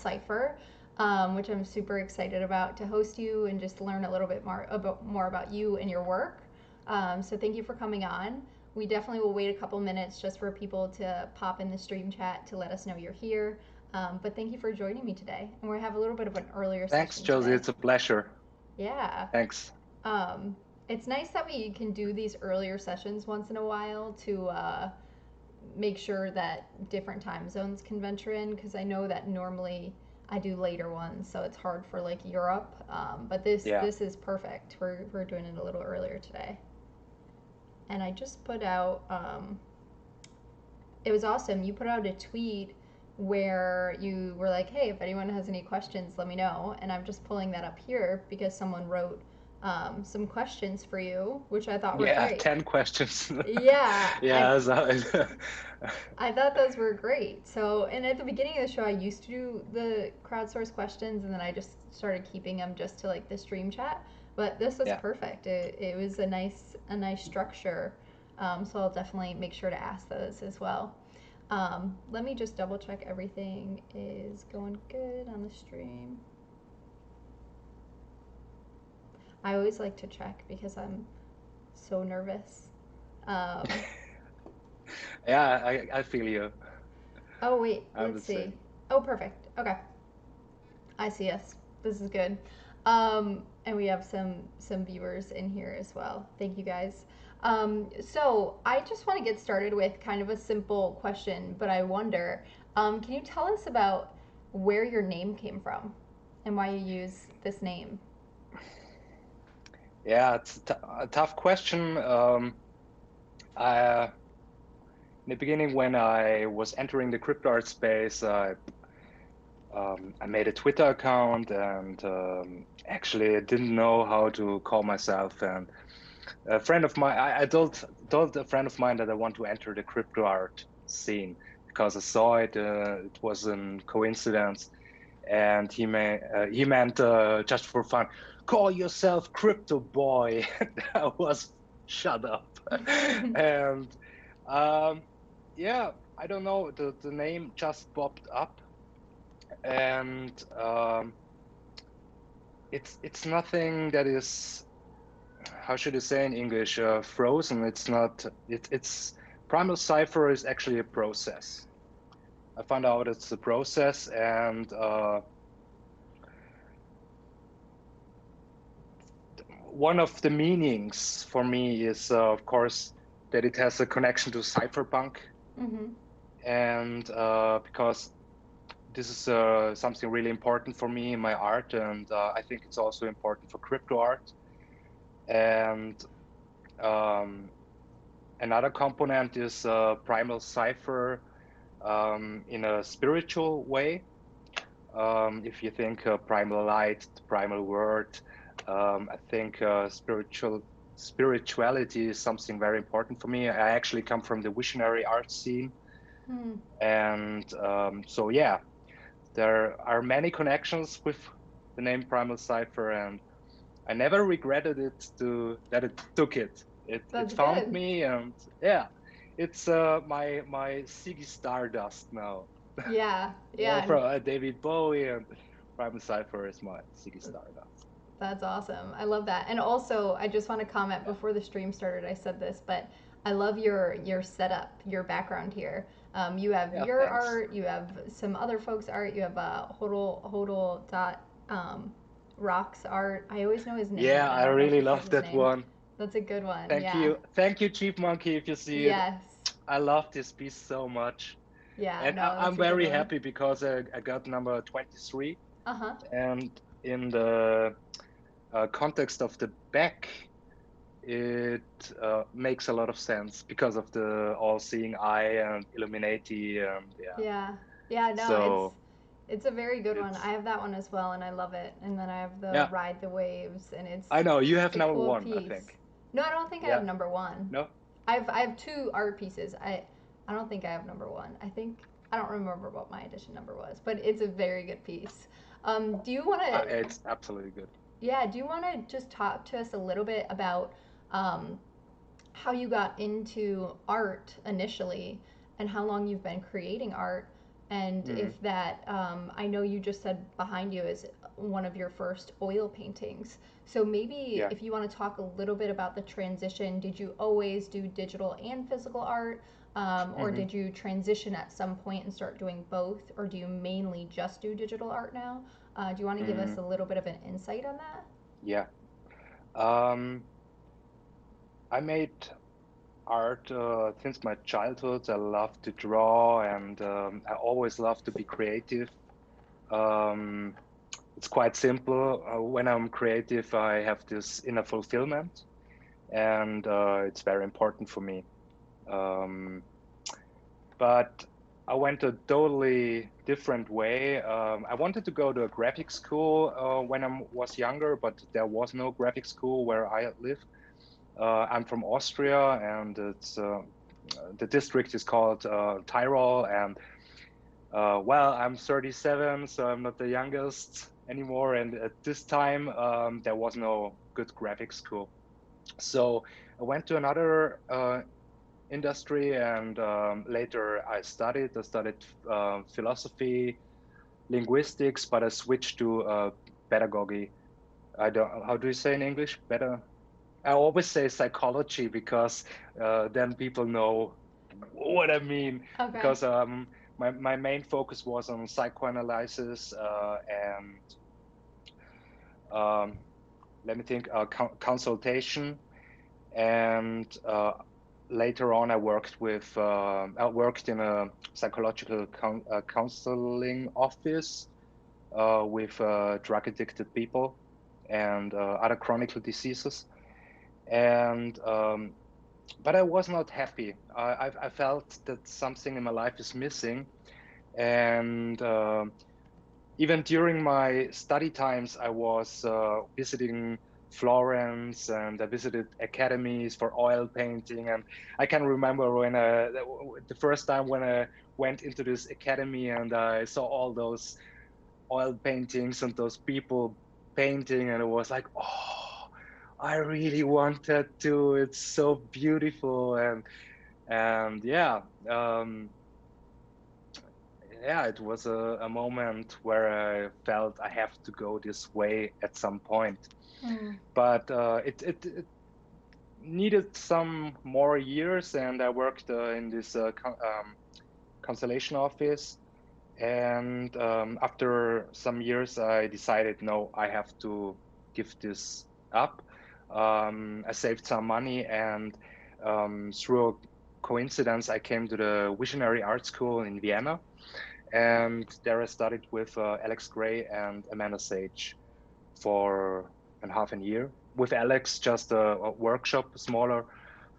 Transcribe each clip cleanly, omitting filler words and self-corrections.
Cypher, which I'm super excited about to host you and just learn a little bit more about you and your work. So thank you for coming on. We definitely will wait a couple minutes just for people to pop in the stream chat to let us know you're here. But thank you for joining me today. And we have a little bit of an earlier Thanks, session Josie. today. It's a pleasure. Yeah. Thanks. Um, it's nice that we can do these earlier sessions once in a while to make sure that different time zones can venture in, because I know that normally I do later ones, so it's hard for like Europe. But this Yeah. this is perfect. We're doing it a little earlier today. And I just put out. It was awesome. You put out a tweet where you were like, "Hey, if anyone has any questions, let me know." And I'm just pulling that up here because someone wrote some questions for you, which I thought were Yeah, great. 10 questions. Yeah, Yeah, I thought those were great. So, and at the beginning of the show, I used to do the crowdsourced questions, and then I just started keeping them just to like the stream chat. But this was yeah. perfect. It was a nice structure. So I'll definitely make sure to ask those as well. Let me just double check everything is going good on the stream. I always like to check because I'm so nervous. Um, Yeah, I feel you. oh wait, I'm the let's see. same. Oh, perfect. Okay. I see us. This is good. And we have some viewers in here as well. Thank you guys. So I just want to get started with kind of a simple question, but I wonder, can you tell us about where your name came from and why you use this name? Yeah, it's a tough question. I, in the beginning, when I was entering the crypto art space, I made a Twitter account and actually didn't know how to call myself. And a friend of mine, I told a friend of mine that I want to enter the crypto art scene because I saw it. It was a coincidence, and he meant just for fun, call yourself Crypto Boy. I was shut up, and um, yeah, I don't know. The name just popped up, and it's nothing that is, how should I say in English, frozen. It's not. It's Primal Cipher is actually a process. I found out it's a process, and one of the meanings for me is, of course, that it has a connection to cypherpunk, Mm-hmm. and because this is something really important for me in my art, and I think it's also important for crypto art. And um, another component is primal cipher in a spiritual way. If you think primal light, primal word, I think spirituality is something very important for me. I actually come from the visionary art scene, Hmm. and so yeah, there are many connections with the name Primal Cipher, and I never regretted it to that it took it. It That's found good. me, and yeah, it's my Ziggy Stardust now. Yeah, You know, yeah, from David Bowie, and Primal Cipher is my Ziggy Stardust. that's awesome. I love that. And also, I just want to comment before the stream started. I said this, but I love your setup, your background here. You have Yeah, your thanks. art. You have some other folks' art. You have Hodel dot rocks art. I always know his name, Yeah, but I I don't know if really he says love his that name. one. That's a good one. Yeah. Thank you, Chief Monkey. If you see it, Yes. I love this piece so much, Yeah. and No, I'm that's a good very one. happy because I got number 23, Uh huh. and in the context of the back, it makes a lot of sense because of the all-seeing eye and Illuminati, and yeah. Yeah. Yeah, no, So it's a very good one. I it's, have that one as well and I love it. And then I have the yeah, Ride the Waves and I know you it's have a number cool one, I piece. think. No, I don't think I have Yeah, number one. no? I have two art pieces. I don't think I have number one. I don't remember what my edition number was, but it's a very good piece. Do you want to It's absolutely good. yeah, do you want to just talk to us a little bit about um, how you got into art initially and how long you've been creating art And Mm-hmm. if that, I know you just said behind you is one of your first oil paintings. So maybe Yeah. if you want to talk a little bit about the transition, did you always do digital and physical art? Or Mm-hmm. did you transition at some point and start doing both? Or do you mainly just do digital art now? Do you want to give Mm-hmm. us a little bit of an insight on that? Yeah. Um, I made art since my childhood. I love to draw, and I always love to be creative. Um, it's quite simple. When I'm creative, I have this inner fulfillment, and it's very important for me. Um, but I went a totally different way. I wanted to go to a graphic school when I was younger, but there was no graphic school where I live. I'm from Austria, and it's the district is called Tyrol. And well, I'm 37, so I'm not the youngest anymore. And at this time, there was no good graphic school. So I went to another industry, and later I studied philosophy, linguistics, but I switched to pedagogy. I don't. How do you say in English? Better. I always say psychology because then people know what I mean. Okay. Because my main focus was on psychoanalysis and um, let me think, consultation. And later on, I worked in a psychological counseling office with drug addicted people and other chronic diseases. And but I was not happy. I felt that something in my life is missing, and even during my study times, I was visiting Florence, and I visited academies for oil painting. And I can remember when the first time when I went into this academy and I saw all those oil paintings and those people painting, and it was like, oh, I really wanted to. It's so beautiful, and yeah, um, yeah, it was a moment where I felt I have to go this way at some point. Mm. But it needed some more years, and I worked in this consulation office. And after some years, I decided, no, I have to give this up. I saved some money, and through a coincidence, I came to the Visionary Art School in Vienna. And there I studied with Alex Gray and Amanda Sage for and half a year. With Alex, just a workshop, smaller,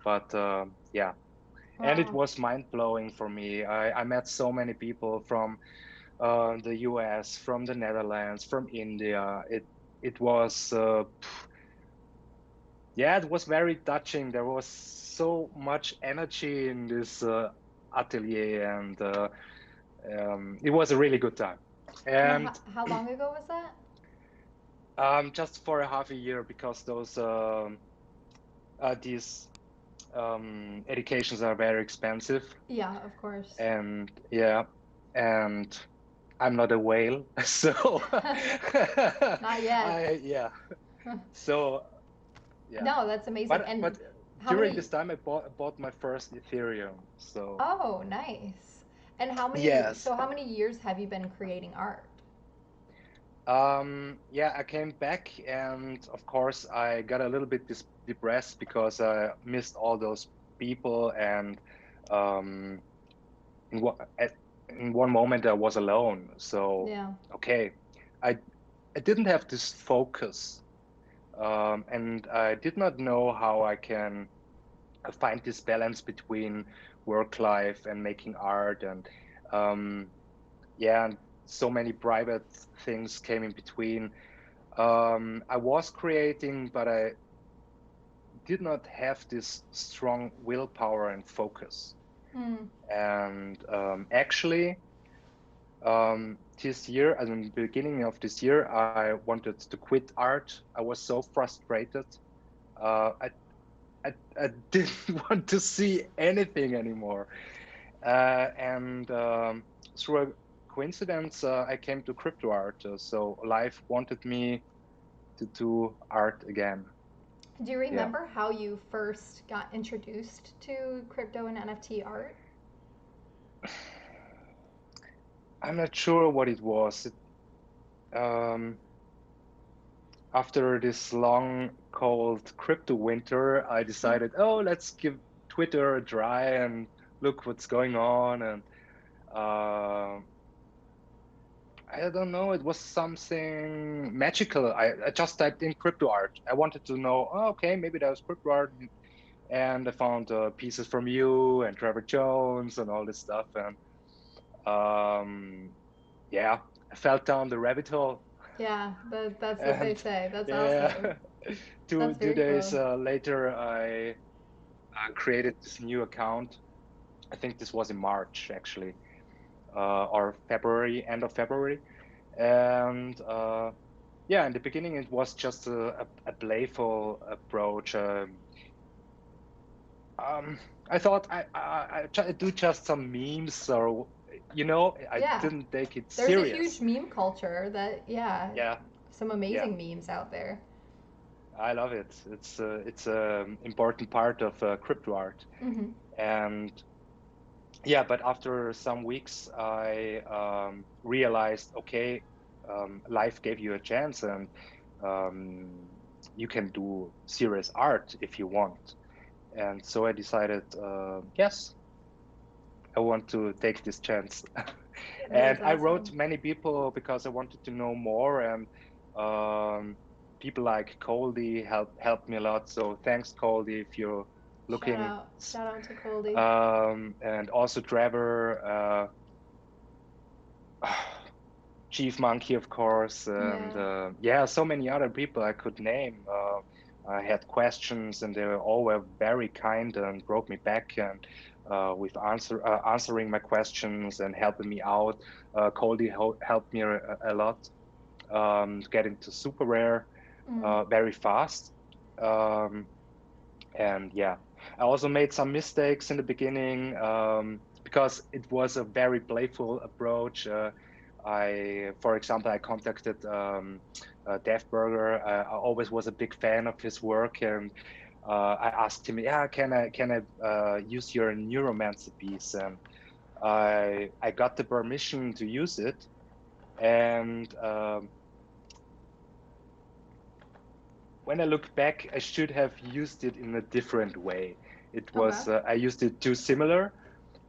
but yeah. And it Wow. was mind blowing for me. I met so many people from the US, from the Netherlands, from India. It was yeah, it was very touching. There was so much energy in this atelier, and it was a really good time. And And how long ago was that? just for a half a year, because these educations are very expensive, Yeah, of course. and yeah, and I'm not a whale, so Not yet. I yeah, so yeah, No, that's amazing. And but how during many? this time I bought my first Ethereum. So Oh, nice. And how many? yes, So how many years have you been creating art? yeah, I came back, and of course I got a little bit depressed because I missed all those people, and um, in one in one moment I was alone. So Yeah. okay, I I didn't have this focus, and I did not know how I can find this balance between work life and making art. And um, yeah, and so many private things came in between. I was creating, but I did not have this strong willpower and focus. Mm. And actually, this year, at the beginning of this year, I wanted to quit art. I was so frustrated. Uh, I, I didn't want to see anything anymore. And through a coincidence, I came to crypto art. So life wanted me to do art again. Do you Yeah. remember how you first got introduced to crypto and NFT art? I'm not sure what it was. Um, After this long, cold crypto winter, I decided, oh, let's give Twitter a try and look what's going on. And uh, I don't know, it was something magical. I just typed in crypto art. I wanted to know, oh, okay, maybe there's crypto art. And I found pieces from you and Trevor Jones and all this stuff. And yeah, I fell down the rabbit hole. Yeah, that's what they And say. That's awesome. yeah, two That's two very days cool. later, I created this new account. I think this was in March actually, or February, end of February. And yeah, in the beginning, it was just a playful approach. Um, I thought I'd do just some memes, or I Yeah. didn't take it There's a huge serious. meme culture that, yeah, Yeah, some yeah. amazing memes out there. I love it. It's a important part of crypto art, Hmm. and yeah. But after some weeks, I realized, okay, life gave you a chance, and um, you can do serious art if you want. And so I decided, yes, I want to take this chance. And That's I wrote awesome. many people because I wanted to know more, and um, people like Coldy helped me a lot. So thanks, Coldy, if you're Shout looking. out. Shout out to Coldy. And also Trevor, Chief Monkey, of course, and Yeah. yeah, so many other people I could name. I had questions, and they all were very kind and brought me back and with answering my questions and helping me out. Coldy helped me a lot getting to super rare Mm. very fast. Um, and yeah, I also made some mistakes in the beginning because it was a very playful approach. For example, I contacted Def Burger. I always was a big fan of his work, and I asked him, "Yeah, can I use your Neuromancer piece?" And I got the permission to use it, and when I look back, I should have used it in a different way. It Okay. was I used it too similar,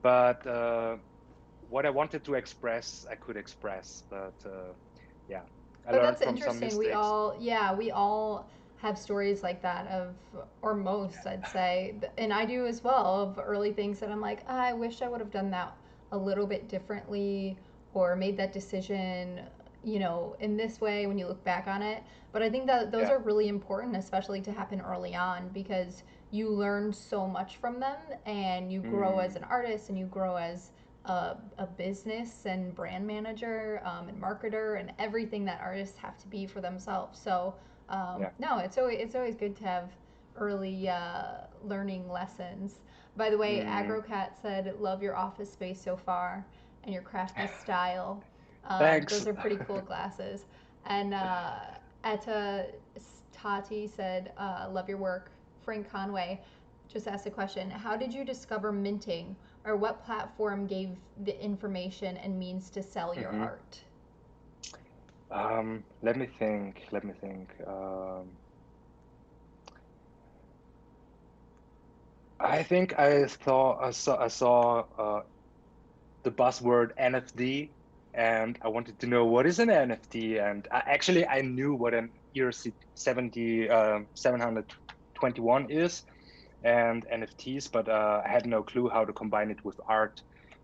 but what I wanted to express, I could express. But yeah, I But learned that's from some interesting. We mistakes. all, yeah, we all have stories like that of, or most, I'd say, and I do as well, of early things that I'm like, "Ah, I wish I would have done that a little bit differently or made that decision, in this way when you look back on it." But I think that those Yeah. are really important, especially to happen early on because you learn so much from them and you grow as Mm, an artist and you grow as a business and brand manager and marketer and everything that artists have to be for themselves. So yeah. no, it's always good to have early learning lessons. By the way, Mm, AgroCat said, "Love your office space so far and your crafty style." thanks. Those are pretty cool glasses. And Etta Tati said, "Love your work." Frank Conway just asked a question: How did you discover minting, or what platform gave the information and means to sell your Hmm. art? Let me think. Let me think. I think I saw the buzzword NFT, and I wanted to know what is an NFT. And actually, I knew what an ERC 721 is and NFTs, but I had no clue how to combine it with art,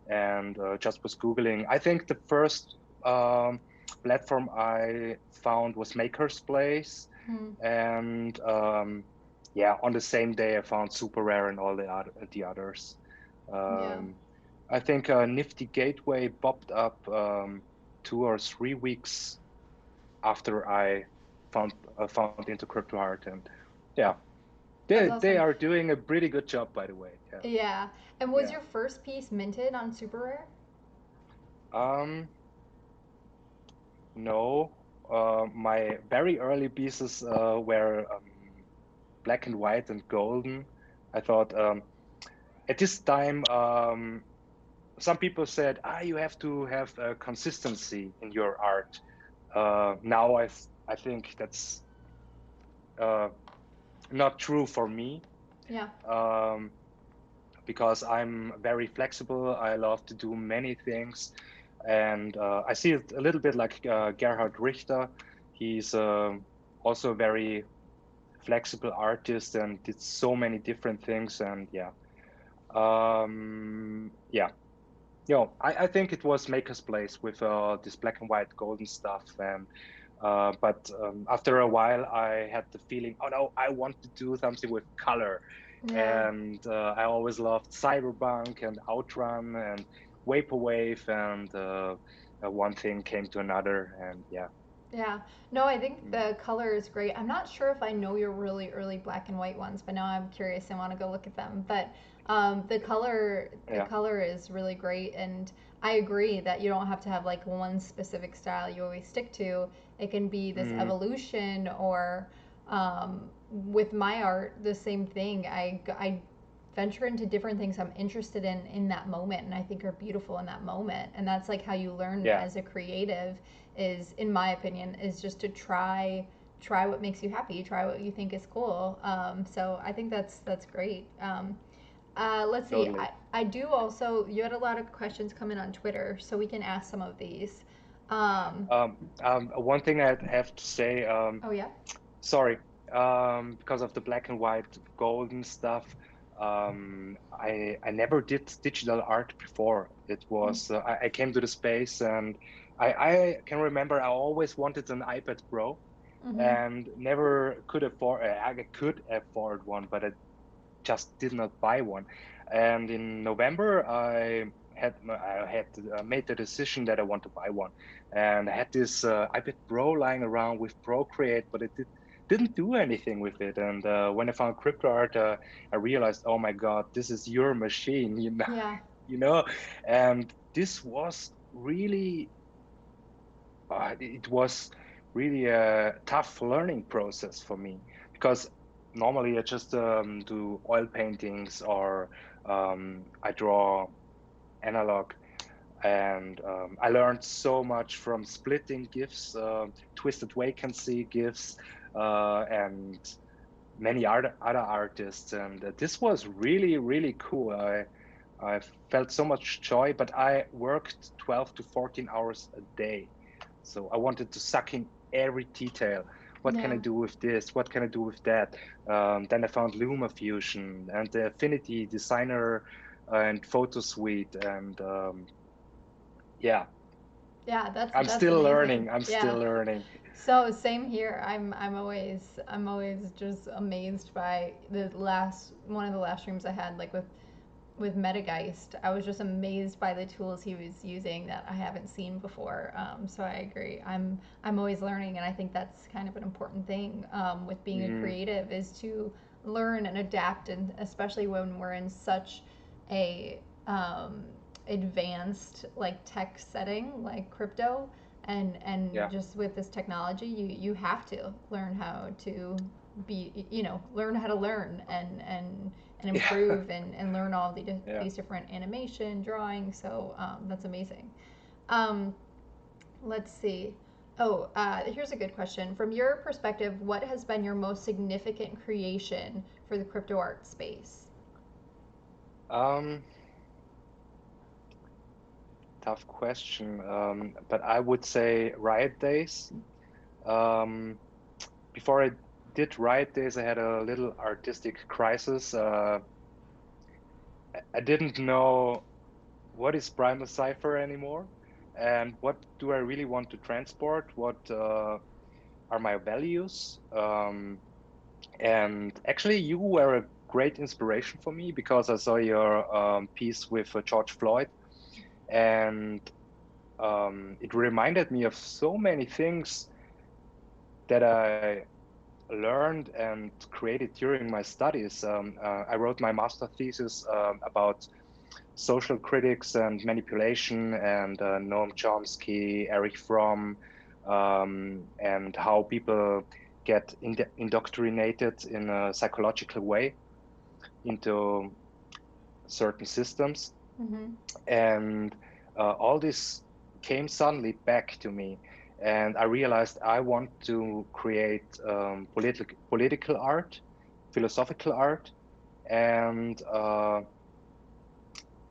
and just was Googling. I think the first platform I found was Maker's Place, Hmm. and yeah, on the same day I found Super Rare and all the others. Yeah. Um, I think Nifty Gateway popped up 2 or 3 weeks after I found into crypto art, and yeah, That's they awesome. are doing a pretty good job, by the way. Yeah. And was Yeah, your first piece minted on Super Rare? yeah. No, my very early pieces were black and white and golden. I thought at this time, some people said, you have to have consistency in your art. Now I think that's uh, not true for me, Yeah. um, because I'm very flexible. I love to do many things, and I see it a little bit like Gerhard Richter. He's also a very flexible artist and did so many different things. And yeah, I think it was Maker's Place with this black and white golden stuff. And but after a while, I had the feeling, oh no, I want to do something with color. Yeah. And I always loved Cyberpunk and Outrun and Vaporwave, and one thing came to another, and yeah. Yeah. No, I think Mm. the color is great. I'm not sure if I know your really early black and white ones, but now I'm curious and want to go look at them. But the Yeah. color is really great, and I agree that you don't have to have like one specific style you always stick to. It can be this Mm. evolution, or with my art, the same thing. I venture into different things I'm interested in that moment, and I think are beautiful in that moment, and that's like how you learn Yeah, as a creative is, in my opinion, is just to try what makes you happy, try what you think is cool. So I think that's great. Let's see. totally. I do also. You had a lot of questions come in on Twitter, so we can ask some of these. Um, One thing I have to say, oh yeah. sorry, because of the black and white golden stuff, I never did digital art before. It was I came to the space, and I can remember I always wanted an iPad Pro Mm-hmm. and never could afford. I could afford one, but I just did not buy one. And in November, I had made the decision that I want to buy one, and I had this iPad Pro lying around with Procreate, but it didn't do anything with it. And when I found CryptoArt, I realized, oh my God, this is your machine, Yeah. you know. And this was really, it was really a tough learning process for me, because normally I just do oil paintings, or I draw analog. And I learned so much from splitting GIFs, twisted vacancy GIFs, and many other artists. And this was really, really cool. I felt so much joy, but I worked 12 to 14 hours a day. So I wanted to suck in every detail. What can I Yeah. do with this? What can I do with that? Then I found LumaFusion and the Affinity Designer and Photo Suite. And yeah, Yeah. I'm That's still amazing. learning. I'm Yeah. still learning. So same here. I'm always just amazed by the last one of the last streams I had, like with Metageist. I was just amazed by the tools he was using that I haven't seen before. So I agree. I'm always learning, and I think that's kind of an important thing with being a Mm, creative is to learn and adapt, and especially when we're in such a advanced like tech setting like crypto, and yeah. just with this technology, you have to learn how to be, learn how to learn and Yeah. improve and learn all Yeah. these different animation drawing. So that's amazing. um, let's see. Oh, here's a good question. From your perspective, what has been your most significant creation for the crypto art space? Um, Tough question. But I would say Riot Days. Um, Before I did Riot Days, I had a little artistic crisis. I didn't know what is Pr1mal Cypher anymore, and what do I really want to transport? What are my values? And actually, you were a great inspiration for me, because I saw your piece with George Floyd, and it reminded me of so many things that I learned and created during my studies. I wrote my master thesis about social critics and manipulation, and Noam Chomsky, Erich Fromm, and how people get indoctrinated in a psychological way into certain systems. Mm-hmm. And all this came suddenly back to me. And I realized I want to create political art, philosophical art, and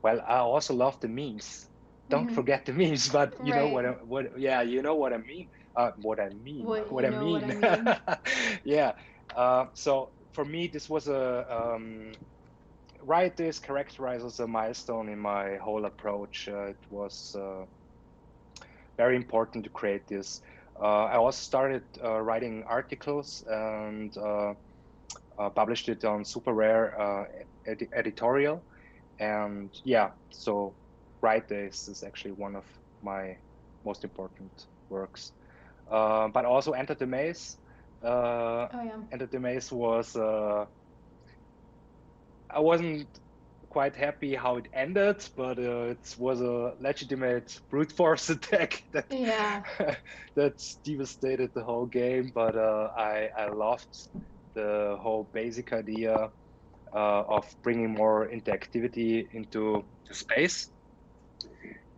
well, I also love the memes. Don't Mm-hmm. forget the memes, but you know Right. yeah, you know what I mean. What What you I know what I mean. mean? Yeah. So for me, this was a right. This characterizes a milestone in my whole approach. It was very important to create this. I also started writing articles and published it on Super Rare editorial. And yeah, so Bright Days is actually one of my most important works. But also Enter the Maze. Oh yeah. Enter the Maze was, I wasn't quite happy how it ended, but it was a legitimate brute force attack that Yeah. that devastated the whole game. But I loved the whole basic idea of bringing more interactivity into the space.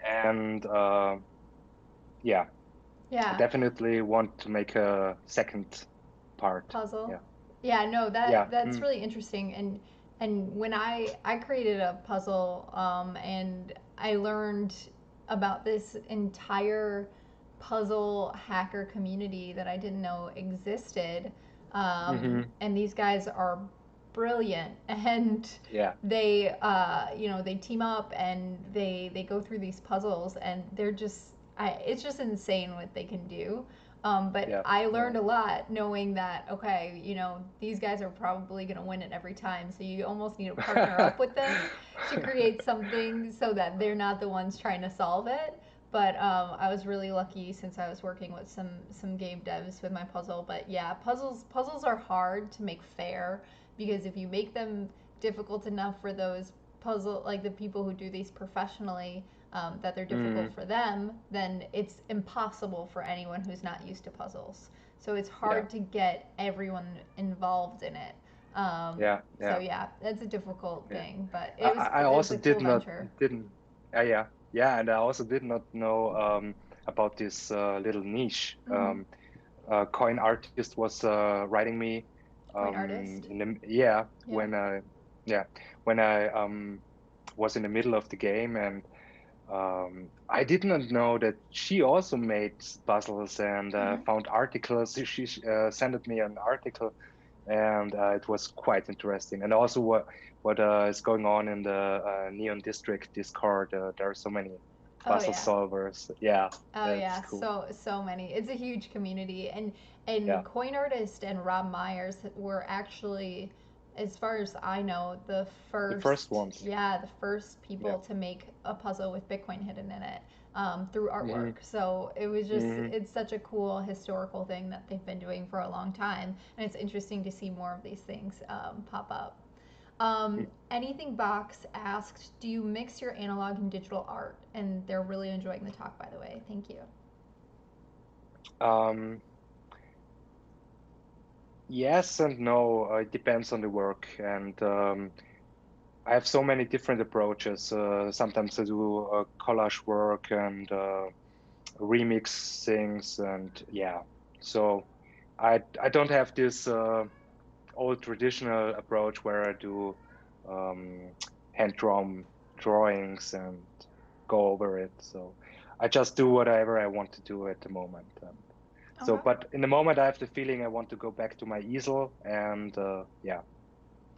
And yeah, I Yeah. definitely want to make a second part. Puzzle. Yeah, Yeah, no, yeah, that's really interesting. And when I created a puzzle, and I learned about this entire puzzle hacker community that I didn't know existed. hmm And these guys are brilliant, and yeah, they team up and they go through these puzzles, and it's just insane what they can do. But yeah, I yeah, learned a lot knowing that, okay, these guys are probably going to win it every time. So you almost need to partner up with them to create something so that they're not the ones trying to solve it. But I was really lucky since I was working with some game devs with my puzzle. But yeah, puzzles are hard to make fair, because if you make them difficult enough for those puzzle like the people who do these professionally, that they're difficult mm, for them, then it's impossible for anyone who's not used to puzzles. So it's yeah, hard to get everyone involved in it. yeah, So yeah, yeah, it's a difficult yeah. thing, but I it was also a cool venture. didn't yeah, yeah, and I also did not know about this little niche. Mm-hmm. Coin Artist was writing me Coin artist. in the yeah Yeah. yeah when I was in the middle of the game, and I did not know that she also made puzzles and Mm-hmm. found articles. She sent me an article, and it was quite interesting. And also what is going on in the Neon District Discord. There are so many Oh puzzle yeah. solvers. Yeah, Oh that's yeah, cool. so many. It's a huge community, and Yeah, Coin Artist and Rob Myers were actually, as far as I know, the first ones. the first Yeah. people to make a puzzle with Bitcoin hidden in it, through artwork. hmm So hmm it's such a cool historical thing that they've been doing for a long time, and it's interesting to see more of these things pop up. Anything Box asked, do you mix your analog and digital art? And they're really enjoying the talk, by the way. Thank you. Um, yes and no. It depends on the work, and I have so many different approaches. Sometimes I do collage work and remix things, and yeah. So I don't have this old traditional approach where I do um, hand drawn drawings and go over it. So I just do whatever I want to do at the moment. So, Okay. but in the moment, I have the feeling I want to go back to my easel, and yeah.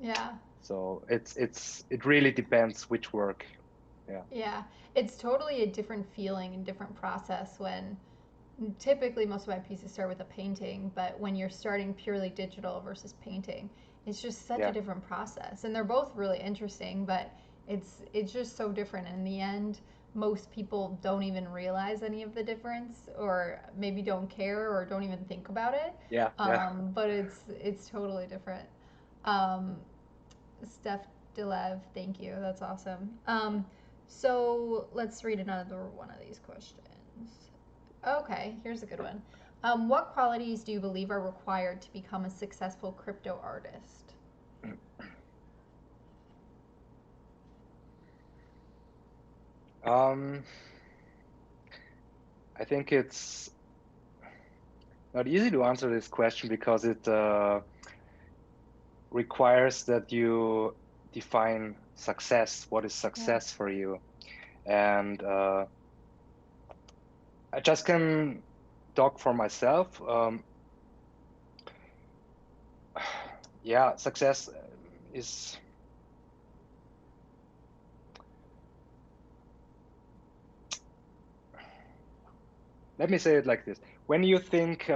Yeah. So it really depends which work. Yeah, Yeah. It's totally a different feeling and different process when typically most of my pieces start with a painting, but when you're starting purely digital versus painting, it's just such a yeah, different process. And they're both really interesting, but it's just so different. In the end, most people don't even realize any of the difference, or maybe don't care, or don't even think about it. yeah, yeah. But it's totally different. Um, Steph Delev, thank you. That's awesome. So let's read another one of these questions. Okay, here's a good one. What qualities do you believe are required to become a successful crypto artist? Um, I think it's not easy to answer this question because it requires that you define success. What is Yeah. success for you? And I just can talk for myself. Yeah, success is, let me say it like this. When you think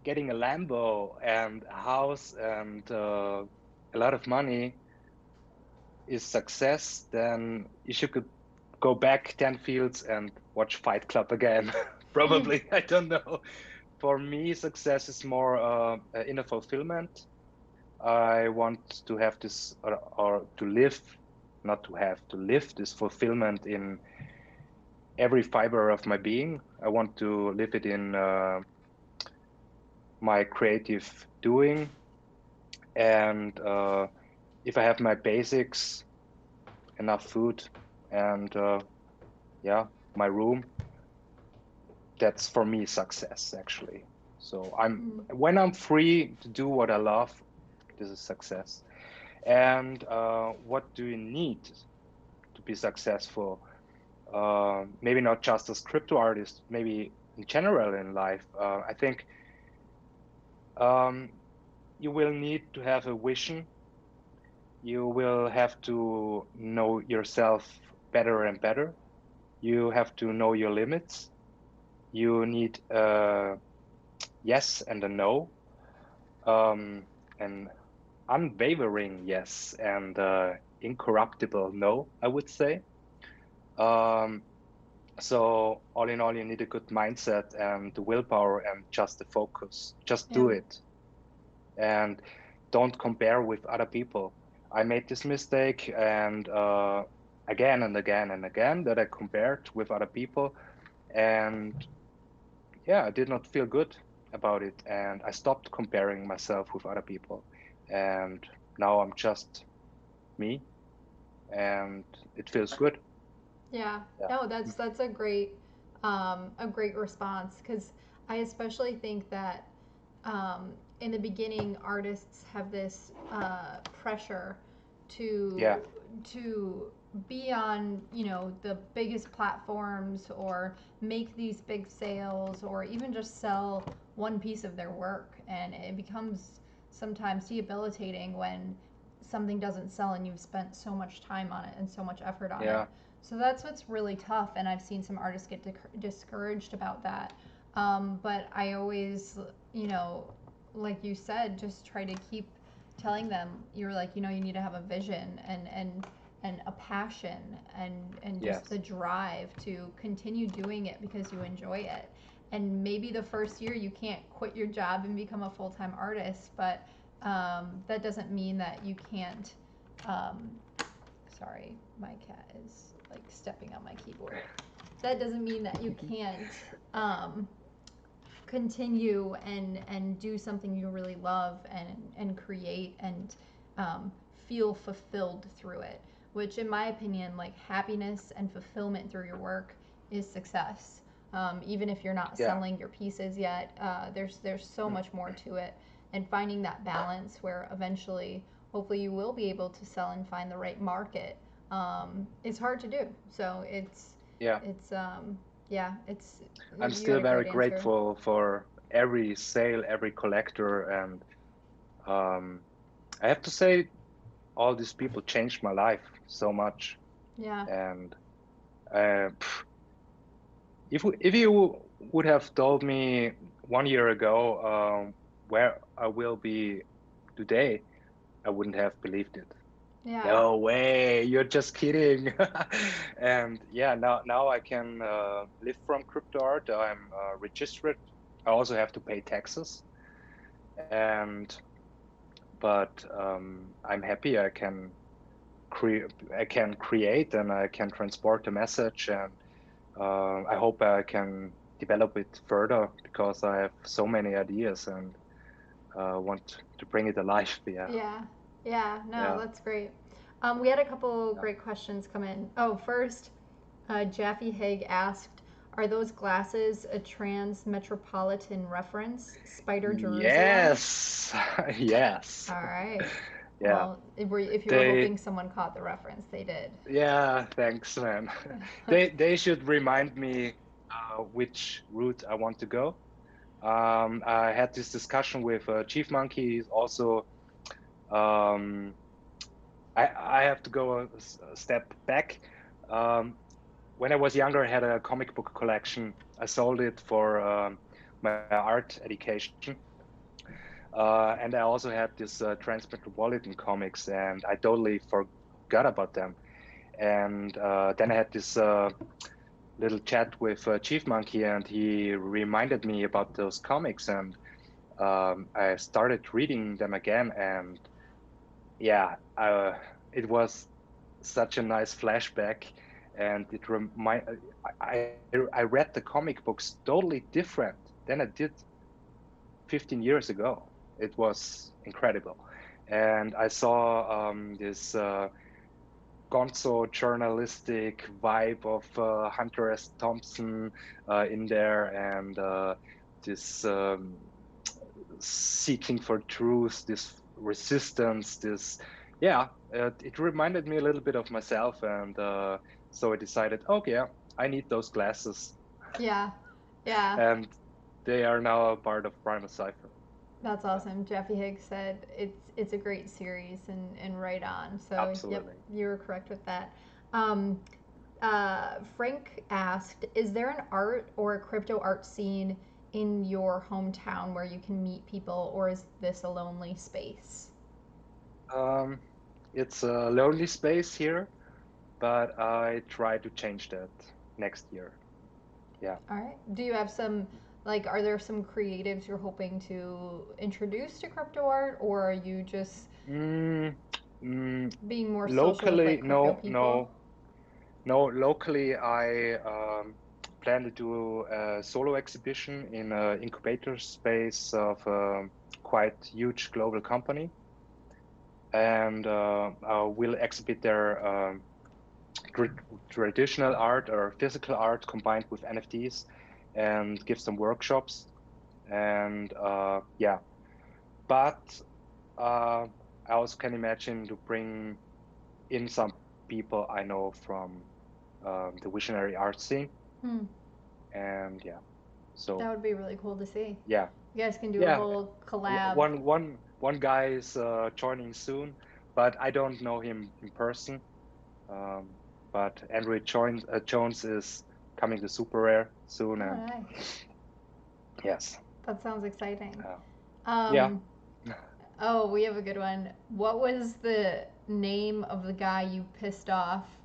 getting a Lambo and a house and a lot of money is success, then you should go back 10 fields and watch Fight Club again. Probably, I don't know. For me, success is more inner fulfillment. I want to have this, or to live, not to have, to live this fulfillment in every fiber of my being. I want to live it in my creative doing. And if I have my basics, enough food, and yeah, my room, that's for me success actually. So Mm. when I'm free to do what I love, this is success. And what do you need to be successful? Maybe not just as crypto artist, maybe in general in life. I think um, you will need to have a vision. You will have to know yourself better and better. You have to know your limits. You need a yes and a no, an unwavering yes and incorruptible no, I would say. Um, so all in all, you need a good mindset and the willpower and just the focus. Just do Yeah. it and don't compare with other people. I made this mistake and again and again and again that I compared with other people, and yeah, I did not feel good about it, and I stopped comparing myself with other people, and now I'm just me, and it feels good. Yeah. Yeah, No, that's a great response because I especially think that in the beginning artists have this pressure yeah, to to be on the biggest platforms or make these big sales or even just sell one piece of their work, and it becomes sometimes debilitating when something doesn't sell and you've spent so much time on it and so much effort on it. yeah, So that's what's really tough, and I've seen some artists get discouraged about that. But I always, you know, like you said, just try to keep telling them you're like, you need to have a vision and a passion and just yes, the drive to continue doing it because you enjoy it. And maybe the first year you can't quit your job and become a full-time artist, but that doesn't mean that you can't. Um, Sorry, my cat is like stepping on my keyboard. That doesn't mean that you can't um, continue and do something you really love and create and um, feel fulfilled through it. Which, in my opinion, like happiness and fulfillment through your work is success. Even if you're not yeah, selling your pieces yet, there's so much more to it, and finding that balance where eventually, hopefully, you will be able to sell and find the right market. Is hard to do. So yeah. it's yeah, it's I'm you had still a very great answer. grateful for every sale, every collector, and um, I have to say, all these people changed my life so much. Yeah. And pff, if you would have told me 1 year ago where I will be today, I wouldn't have believed it. Yeah. No way, you're just kidding. And yeah, now I can live from crypto art. I'm registered. I also have to pay taxes, and but I'm happy I can create and I can transport a message, and I hope I can develop it further because I have so many ideas and want to bring it alive. Yeah, Yeah. Yeah. No, yeah, that's great. We had a couple yeah. great questions come in. Oh, first, Jaffe Haig asked, "Are those glasses a trans-metropolitan reference? Spider Jerusalem?" Yes, yes, All right. yeah. Well, if you were They, hoping someone caught the reference, they did. yeah, thanks, man. They should remind me which route I want to go. I had this discussion with Chief Monkey. He's also, um, I have to go a step back. Um, when I was younger, I had a comic book collection. I sold it for my art education. And I also had this Transmetropolitan comics, and I totally forgot about them. And then I had this little chat with Chief Monkey, and he reminded me about those comics, and I started reading them again, and yeah, it was such a nice flashback, and it remind I read the comic books totally different than I did 15 years ago. It was incredible, and I saw this gonzo journalistic vibe of Hunter S. Thompson in there, and this seeking for truth, this resistance, this, yeah, it reminded me a little bit of myself, and so I decided, okay, yeah, I need those glasses, Yeah. Yeah. and they are now a part of Pr1mal Cypher. That's Yeah, awesome. Jeffy Higgs said it's a great series and right on. So yep, absolutely. you were correct with that. Um, Frank asked, "Is there an art or a crypto art scene in your hometown where you can meet people, or is this a lonely space?" Um, it's a lonely space here, but I try to change that next year. Yeah. All right. Do you have some like? Are there some creatives you're hoping to introduce to crypto art, or are you just Mm, mm, being more social with locally, like crypto no, people? no, no. Locally, I plan to do a solo exhibition in an incubator space of a quite huge global company, and I will exhibit their tra- traditional art or physical art combined with NFTs, and give some workshops. And yeah, but uh, I also can imagine to bring in some people I know from the visionary art scene. Hmm. And yeah, so That would be really cool to see. yeah, You guys can do a yeah. whole collab. One guy is joining soon, but I don't know him in person. Um, but Andrew Jones is coming to Super Rare soon, Oh, and nice. yes, That sounds exciting. uh, yeah. Um, oh, we have a good one. What was the name of the guy you pissed off,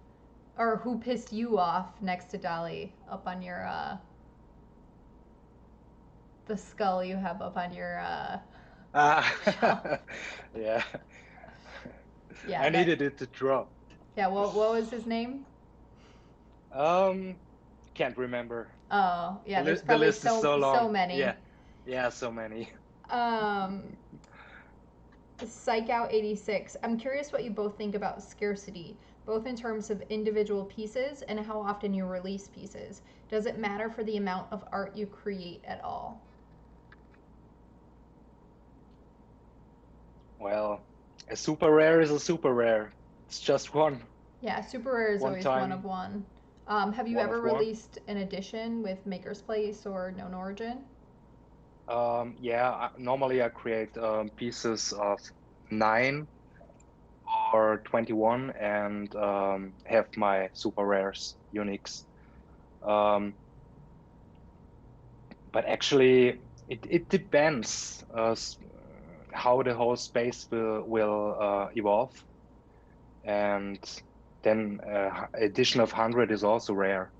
or who pissed you off next to Dolly up on your the skull you have up on your shelf? Ah, yeah. Yeah, I that. needed it to drop. Yeah, what was his name? Um, can't remember. Oh, yeah. There's The probably list is so so long. many. Yeah, yeah, so many. Um, Psych Out 86. I'm curious what you both think about scarcity, both in terms of individual pieces and how often you release pieces. Does it matter for the amount of art you create at all? Well, a super rare is a super rare. It's just Yeah, super rare is one always one time, of one. Have you one ever of one. released an edition with Maker's Place or Known Origin? Yeah, normally I create pieces of 9 or 21 and have my super rares, uniques. Um, but actually, it depends how the whole space will evolve. And then addition of 100 is also rare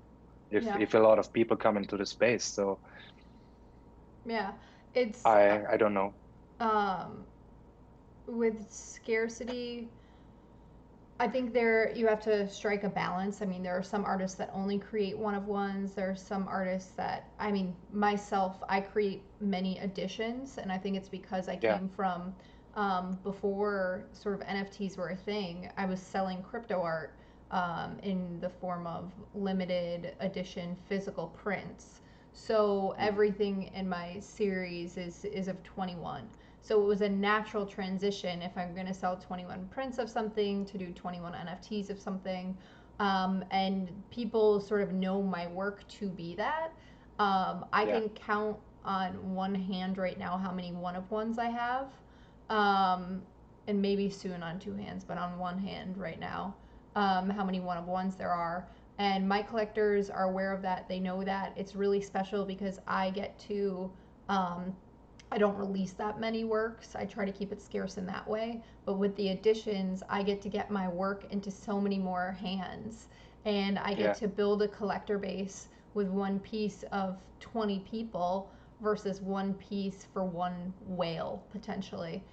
Yeah, if a lot of people come into the space. So yeah. It's I don't know. um, with scarcity. I think you have to strike a balance. I mean, there are some artists that only create one of ones. There are some artists that, I mean, myself, I create many editions, and I think it's because I Yeah, came from before sort of NFTs were a thing. I was selling crypto art in the form of limited edition physical prints. So mm, everything in my series is of 21. So it was a natural transition if I'm going to sell 21 prints of something to do 21 NFTs of something. And people sort of know my work to be that. I yeah, can count on one hand right now how many one of ones I have. Um, and maybe soon on two hands, but on one hand right now, how many one of ones there are. And my collectors are aware of that. They know that. It's really special because I get to um, I don't release that many works. I try to keep it scarce in that way. But with the editions, I get to get my work into so many more hands. And I get yeah, to build a collector base with one piece of 20 people versus one piece for one whale potentially.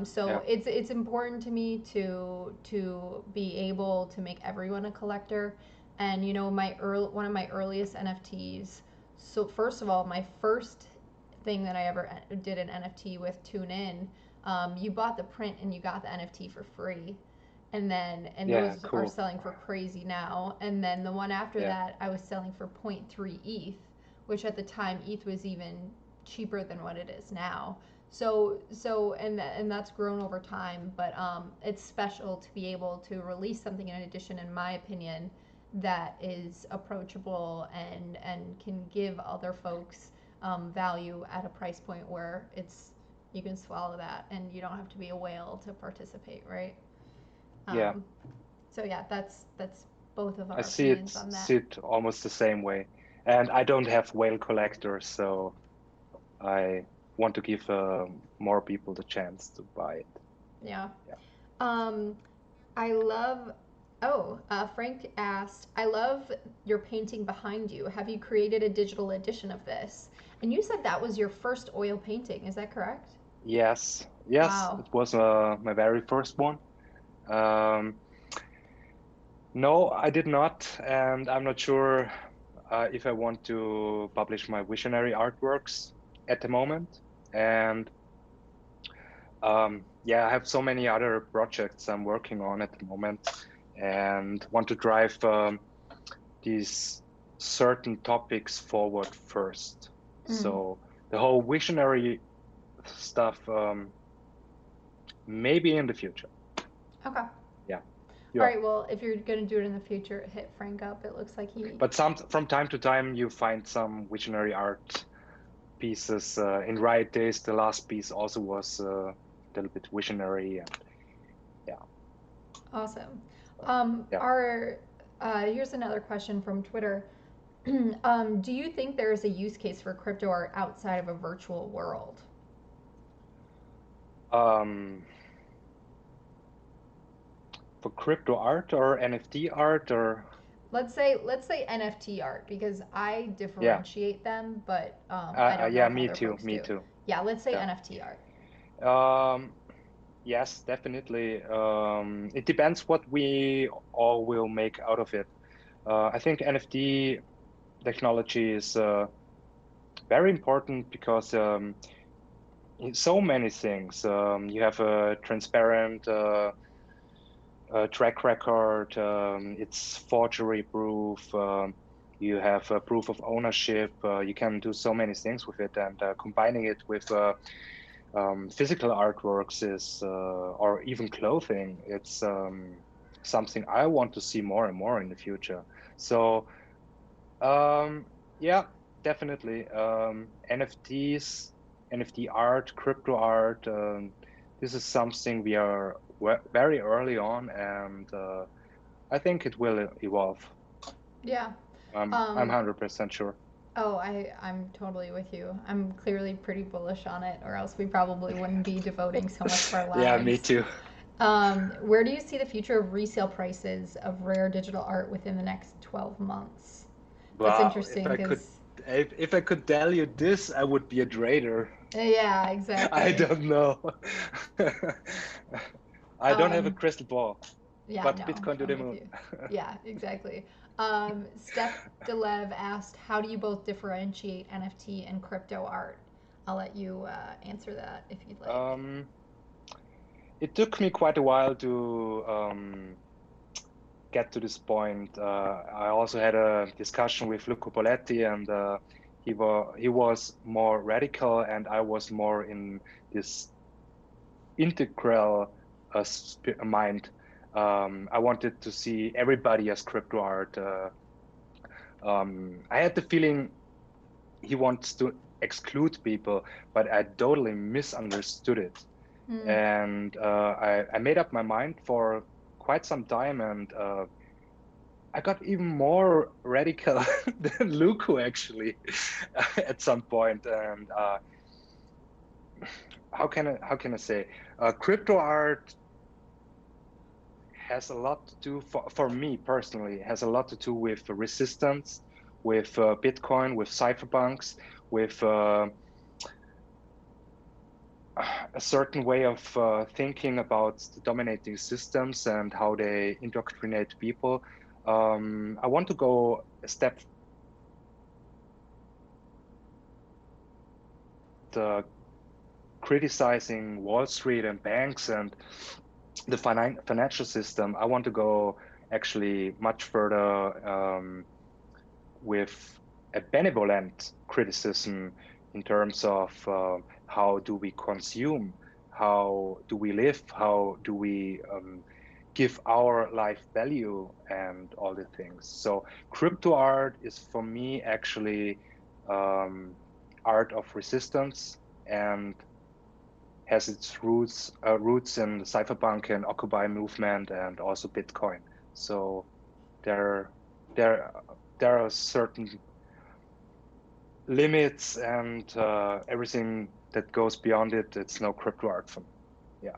So yeah, it's important to me to be able to make everyone a collector. And one of my earliest NFTs. So first of all, my first thing that I ever did an NFT with Tune In, you bought the print and you got the NFT for free. And yeah, those are cool. selling for crazy now. And then the one after Yeah, that, I was selling for zero point 0.3 ETH, which at the time ETH was even cheaper than what it is now. And that's grown over time. But it's special to be able to release something in addition, in my opinion, that is approachable and can give other folks value at a price point where you can swallow that and you don't have to be a whale to participate, right? yeah. Um, so yeah, that's both of I our see it opinions on that. see it almost the same way. And I don't have whale collectors, so I want to give more people the chance to buy it. Yeah. Yeah. Um, I love. Oh, Frank asked, I love your painting behind you. Have you created a digital edition of this? And you said that was your first oil painting. Is that correct? Yes, yes, Wow. it was my very first one. Um, no, I did not, and I'm not sure if I want to publish my visionary artworks at the moment. And yeah, I have so many other projects I'm working on at the moment, and want to drive these certain topics forward first. Mm. So the whole visionary stuff, maybe in the future. Okay. Yeah, All yeah. right. Well, if you're gonna do it in the future, hit Frank up. It looks like he. But from time to time, you find some visionary art pieces. In Riot Days, the last piece also was a little bit visionary, and yeah, Awesome. so, yeah. Our Here's another question from Twitter. Do you think there is a use case for crypto art outside of a virtual world? Um, for crypto art or NFT art or Let's say NFT art because I yeah, differentiate them, but I don't know yeah, if other folks me do. too. Yeah, let's say Yeah. NFT art. Yes, definitely. It depends what we all will make out of it. I think NFT technology is very important because in so many things. You have a transparent track record. It's forgery proof. You have a proof of ownership. You can do so many things with it, and combining it with physical artworks is, or even clothing. It's something I want to see more and more in the future. So yeah, definitely. NFTs, NFT art, crypto art. This is something we are very early on, and I think it will evolve. Yeah. I'm Um, 100% sure. oh, I'm totally with you. I'm clearly pretty bullish on it, or else we probably wouldn't be devoting so much of our Yeah, me lives. too. Where do you see the future of resale prices of rare digital art within the next 12 months? That's Wow, interesting because, if I could tell you this, I would be a trader. yeah, I exactly. don't know. I don't have a Um, crystal ball. Yeah, but no, Bitcoin to I'm the with moon. you. Yeah, exactly. Steph Delev asked, how do you both differentiate NFT and crypto art? I'll let you answer that if you'd like. It took me quite a while to get to this point. I also had a discussion with Luca Poletti, and he was more radical, and I was more in this integral mind. I wanted to see everybody as crypto art. I had the feeling he wants to exclude people, but I totally misunderstood it. Hmm. And I made up my mind for quite some time, and I got even more radical than Luku actually at some point. And how can I say, crypto art has a lot to do for me personally. Has a lot to do with resistance, with Bitcoin, with cypherpunks, with a certain way of thinking about the dominating systems and how they indoctrinate people. I want to go a step criticizing Wall Street and banks and the financial system. I want to go actually much further with a benevolent criticism in terms of how do we consume, how do we live, how do we give our life value and all the things. So crypto art is for me actually art of resistance and has its roots in the cypherpunk and Occupy movement and also Bitcoin. So there there there are certain limits and everything that goes beyond it. It's no crypto art for me. Yeah.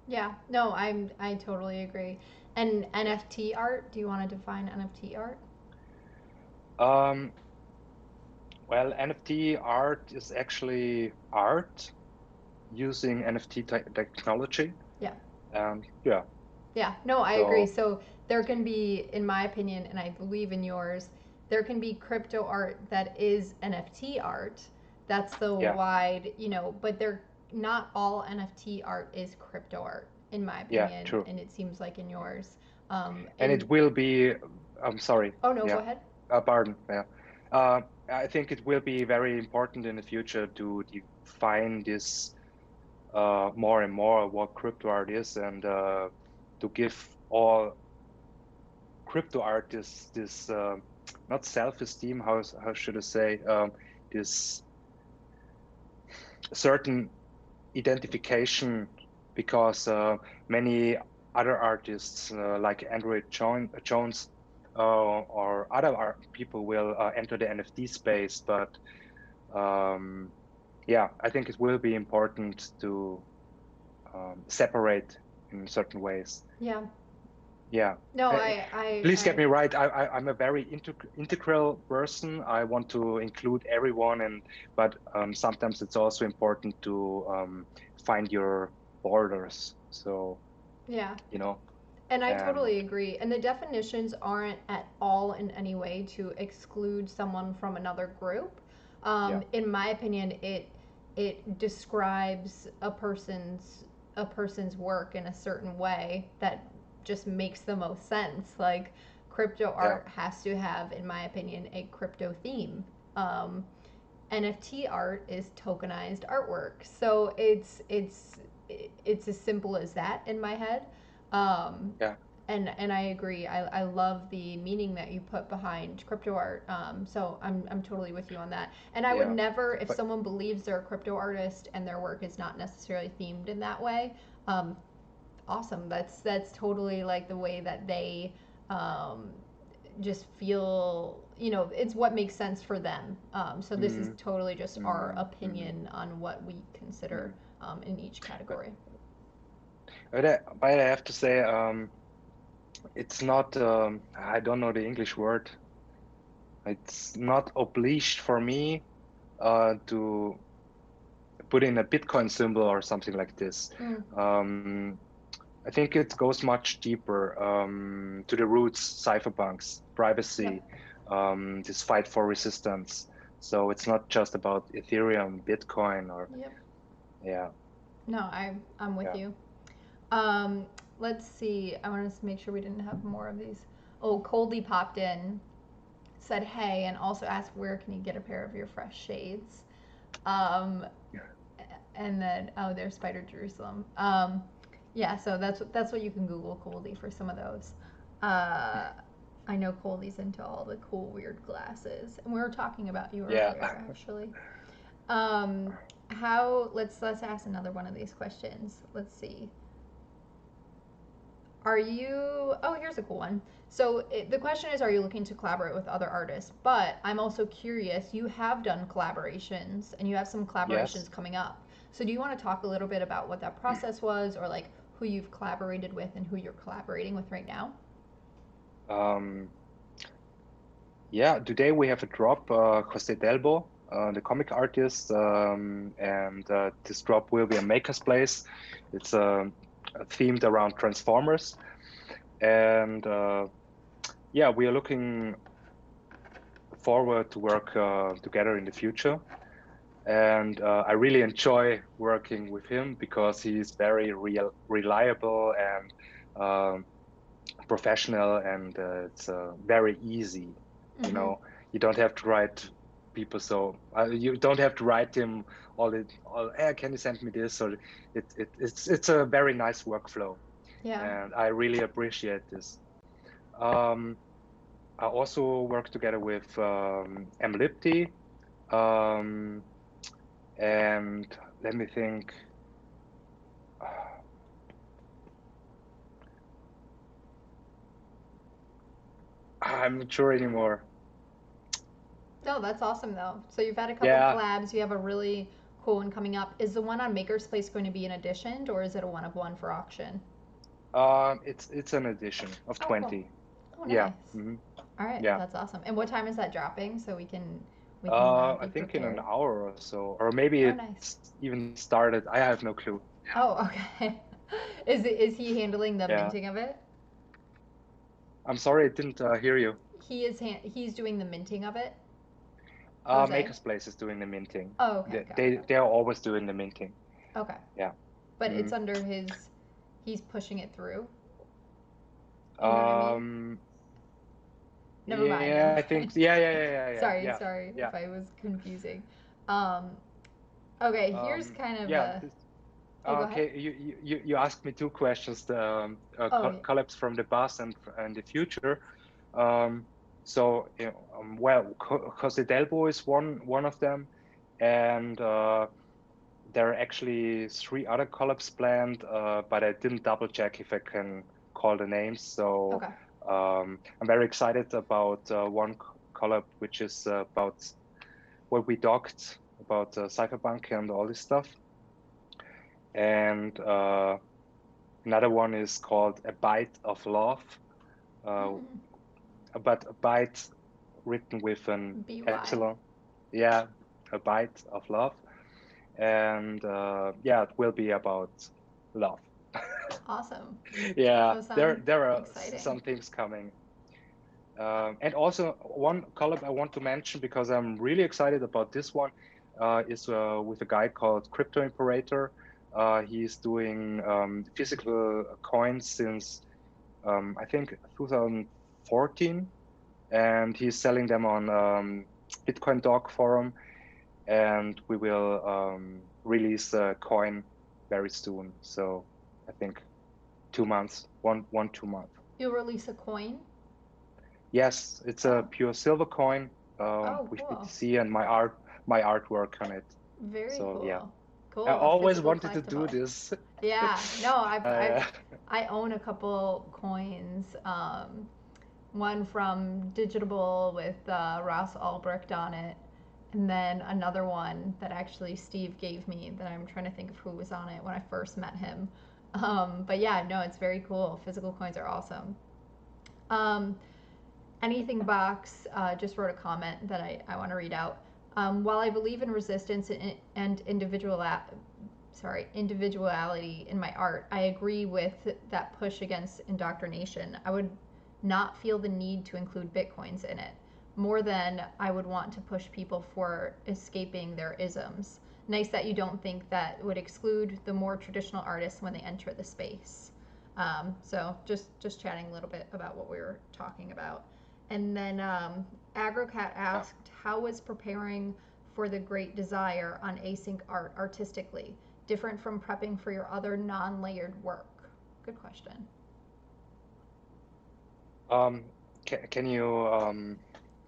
Yeah, no, I totally agree. And NFT art, do you want to define NFT art? Um, well, NFT art is actually art using NFT technology. Yeah. And yeah, Yeah, no, I agree. so So there can be, in my opinion, and I believe in yours, there can be crypto art that is NFT art. That's the yeah, wide, but they're not all NFT art is crypto art, in my yeah, opinion, true. and it seems like in yours. And And it will be, I'm sorry, oh no, go yeah, ahead. pardon, yeah. Uh, I think it will be very important in the future to define this more and more what crypto art is and to give all crypto artists this not self-esteem, how should I say, this certain identification because many other artists like Jones or other art people will enter the NFT space, but um, yeah, I think it will be important to separate in certain ways. Yeah. Yeah. No, Uh, Please get I me right. I'm a very integral person. I want to include everyone, and but sometimes it's also important to find your borders. So, yeah. you know, And I and totally agree. And the definitions aren't at all in any way to exclude someone from another group. yeah, In my opinion, it describes a person's work in a certain way that just makes the most sense. Like crypto yeah, art has to have, in my opinion, a crypto theme. Um, NFT art is tokenized artwork, so it's as simple as that in my head. Um, yeah, and I agree. I love the meaning that you put behind crypto art. So I'm totally with you on that. And I would yeah. never, if But someone believes they're a crypto artist and their work is not necessarily themed in that way, um, awesome. That's totally like the way that they um, just feel. It's what makes sense for them. So this is mm, totally just our mm, mm, opinion on what we consider mm. in each But, category. but I have to say, it's not. I don't know the English word. It's not obliged for me to put in a Bitcoin symbol or something like this. Mm. Um, I think it goes much deeper to the roots, cypherpunks, privacy, Yep. this fight for resistance. So it's not just about Ethereum, Bitcoin, or Yep. yeah, No, I'm with yeah, you. Um, let's see. I wanted to make sure we didn't have more of these. Oh, Coldy popped in, said hey, and also asked where can you get a pair of your fresh shades. Um, and then oh, there's Spider Jerusalem. Yeah, so that's what you can Google Coldy for some of those. Uh, I know Coldy's into all the cool weird glasses, and we were talking about you yeah. earlier actually. Um, how? Let's ask another one of these questions. Let's see. Are you? Oh, here's a cool one. So the question is, are you looking to collaborate with other artists? But I'm also curious. You have done collaborations, and you have some Yes. collaborations coming up. So do you want to talk a little bit about what that process was, or like who you've collaborated with and who you're collaborating with right now? Um, yeah, today we have a drop, Jose Delbo, the comic artist, and this drop will be a maker's place. It's themed around Transformers, and yeah, we are looking forward to work together in the future. And I really enjoy working with him because he's very reliable and um, professional, and it's very easy. You Mm-hmm. know, you don't have to write people, so you don't have to write him all. Hey, can you send me this? Or it's a very nice workflow, Yeah. and I really appreciate this. Um, I also work together with Lipti, um, and let me think. I'm not sure anymore. No, that's awesome though. So you've had a couple Yeah, collabs. You have a really cool one coming up. Is the one on Maker's Place going to be an edition, or is it a one of one for auction? it's an edition of Oh, cool. 20. Oh, Yeah, nice. hmm All right, yeah. that's awesome. And what time is that dropping so we can I be think in an prepared? hour or so, or maybe Oh, nice. it's even started. I have no clue. Oh, okay. Is he handling the Yeah, minting of it? I'm sorry I didn't hear you. He's doing the minting of it, Jose. Maker's Place is doing the minting. Oh, okay, got it, got They are always doing the minting. it. Okay, Yeah. but hmm it's under his. He's pushing it through. You know what I mean? Um, Never mind. Never yeah, I mind. think yeah, Sorry, yeah, sorry yeah. if I was confusing. Um, okay, here's kind of Yeah. a. This, Oh, go ahead. okay, you asked me two questions, the Oh, yeah. collapse from the past and the future. Um, so well, Jose Delbo is one of them, and there are actually three other collabs planned, but I didn't double check if I can call the names. So Okay. I'm very excited about one collab, which is about what we talked about cypherpunk and all this stuff, and another one is called A Bite of Love, uh, Mm, but a bite written with an BY. epsilon. Yeah, A Bite of Love, and yeah, it will be about love. Awesome. Yeah, Those sound there are exciting. some things coming. And also one collab I want to mention because I'm really excited about this one is with a guy called Crypto Imperator. He's doing physical coins since I think 2014, and he's selling them on Bitcoin Dog forum. And we will release a coin very soon. So I think 2 months, 2 months. You'll release a coin? Yes, it's a Oh, pure silver coin oh, with cool. BTC and my artwork on it. Very So yeah, cool. I Cool. A always physical wanted to do collectible. this. Yeah. No, Yeah. I own a couple coins. One from Digitable with Ross Albrecht on it, and then another one that actually Steve gave me that I'm trying to think of who was on it when I first met him. But yeah, no, it's very cool. Physical coins are awesome. Um, Anything Box just wrote a comment that I want to read out. While I believe in resistance and individuality in my art. I agree with that push against indoctrination. I would not feel the need to include Bitcoins in it, more than I would want to push people for escaping their isms. Nice that you don't think that would exclude the more traditional artists when they enter the space. So just chatting a little bit about what we were talking about. And then Agrocat asked, how was preparing for the Great Desire on async art artistically different from prepping for your other non-layered work? Good question. Can you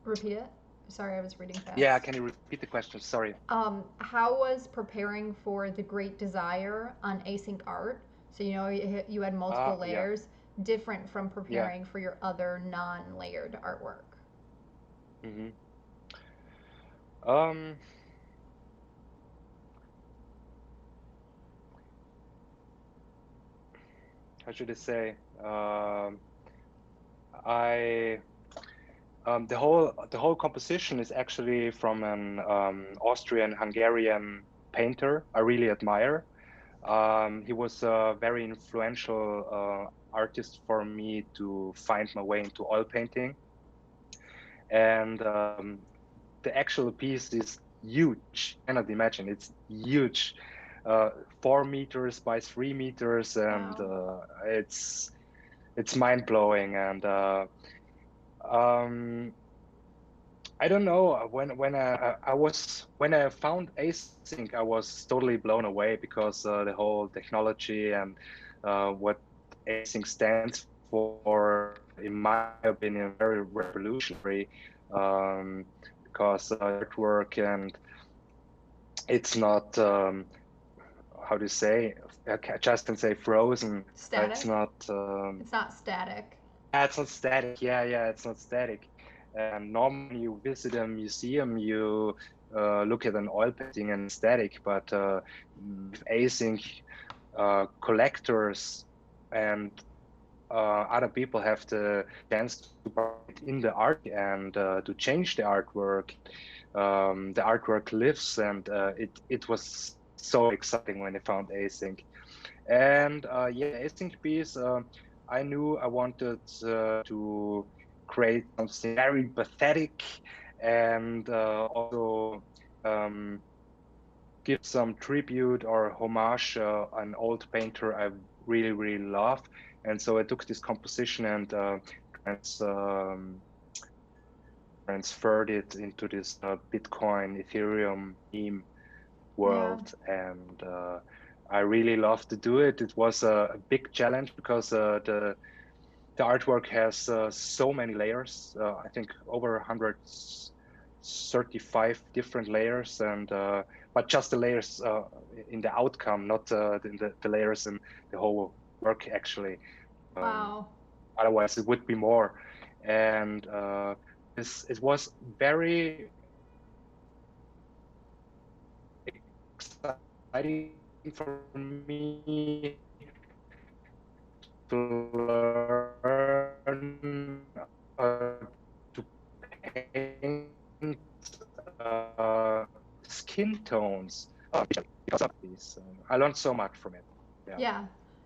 Repeat it. Sorry, I was reading fast. yeah, can you repeat the question? Sorry. How was preparing for the Great Desire on async art? So you had multiple Yeah, layers, different from yeah. preparing for your other non-layered artwork. Mm-hmm. Um, how should I say? I the whole composition is actually from an Austrian-Hungarian painter I really admire. He was a very influential artist for me to find my way into oil painting, and the actual piece is huge. I cannot imagine. It's huge, 4 meters by 3 meters, and Wow. it's mind blowing. And I don't know, when I found async, I was totally blown away because the whole technology and what async stands for, in my opinion, very revolutionary, because artwork, and it's not how do you say, I just can say frozen. It's Static? not It's not static. yeah, it's not static. Yeah, it's not static. And normally, when you visit a museum, you look at an oil painting and static, but with async, collectors and other people have the chance to participate in the art and to change the artwork. The artwork lives, and it was so exciting when I found async. And yeah, async piece, I knew I wanted to create something very pathetic, and also give some tribute or homage an old painter I really love. And so I took this composition and transferred it into this Bitcoin, Ethereum meme world. Yeah. And I really love to do it. It was a big challenge because the artwork has so many layers. I think over 135 different layers, and but just the layers in the outcome, not the layers in the whole work actually. Wow. Otherwise, it would be more. And it was very exciting for me to learn to paint skin tones because of these. I learned so much from it. Yeah. Yeah.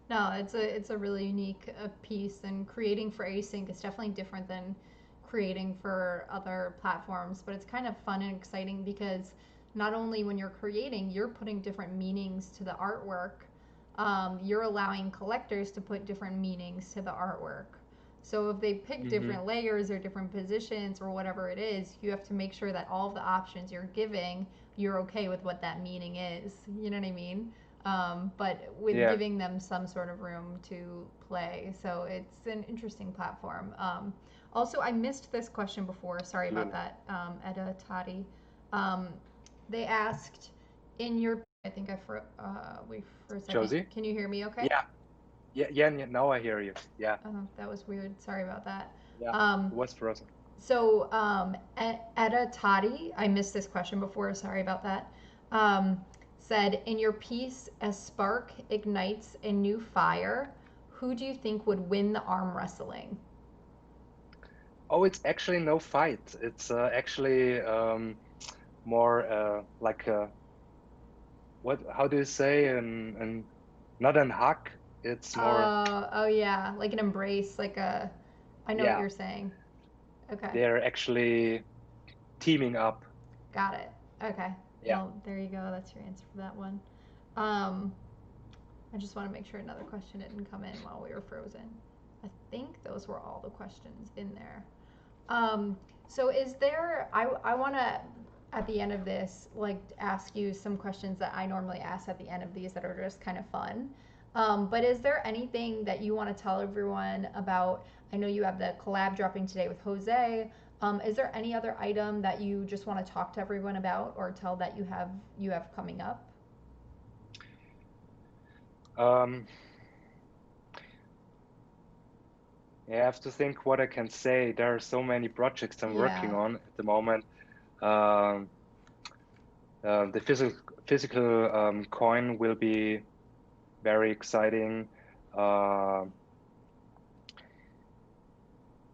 No, it's a really unique piece, and creating for async is definitely different than creating for other platforms, but it's kind of fun and exciting because not only when you're creating, you're putting different meanings to the artwork, you're allowing collectors to put different meanings to the artwork. So if they pick Mm-hmm. different layers or different positions or whatever it is, you have to make sure that all of the options you're giving, you're okay with what that meaning is. You know what I mean? But with Yeah. giving them some sort of room to play. So it's an interesting platform. Also, I missed this question before. Sorry about that, Edda Tati. Um, they asked in your. I think wait for a second. Josie? Can you hear me? Okay. Yeah. Yeah. Now I hear you. Yeah. That was weird. Sorry about that. Yeah. Um, It was frozen. so, Etta Toddy, I missed this question before, sorry about that, said, in your piece, as spark ignites a new fire, who do you think would win the arm wrestling? Oh, it's actually no fight. It's actually more like what, how do you say, and not an hug, it's more, Oh yeah, like an embrace, like a. I know what yeah, you're saying. Okay, they're actually teaming up. got it. Okay, Yeah. well there you go. That's your answer for that one. Um, I just want to make sure another question didn't come in while we were frozen. I think those were all the questions in there. Um, so is there, I want to, at the end of this, like ask you some questions that I normally ask at the end of these that are just kind of fun. But is there anything that you want to tell everyone about? I know you have the collab dropping today with Jose. Is there any other item that you just want to talk to everyone about or tell that you have coming up? Um, I have to think what I can say. There are so many projects I'm working Yeah. on at the moment. Um, the physical coin will be very exciting. Uh,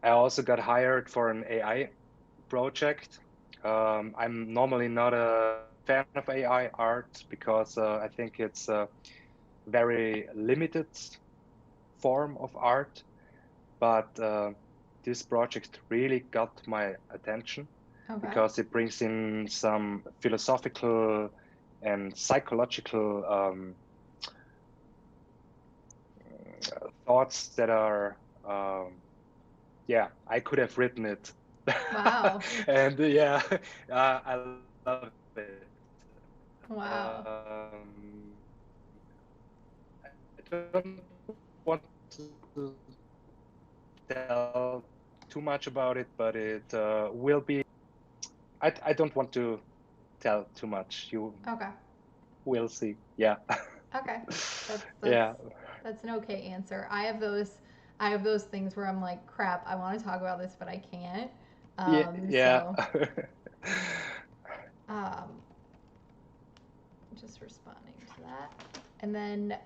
I also got hired for an AI project. I'm normally not a fan of AI art because I think it's a very limited form of art. But this project really got my attention Okay. because it brings in some philosophical and psychological thoughts that are, yeah, I could have written it. Wow. And yeah, I love it. Wow. I don't want to tell too much about it, but it will be. I don't want to tell too much. You Okay. will see. Yeah. Okay. That's that's Yeah. that's an okay answer. I have those things where I'm like, crap, I want to talk about this, but I can't. Yeah. Yeah. So um, just responding to that. And then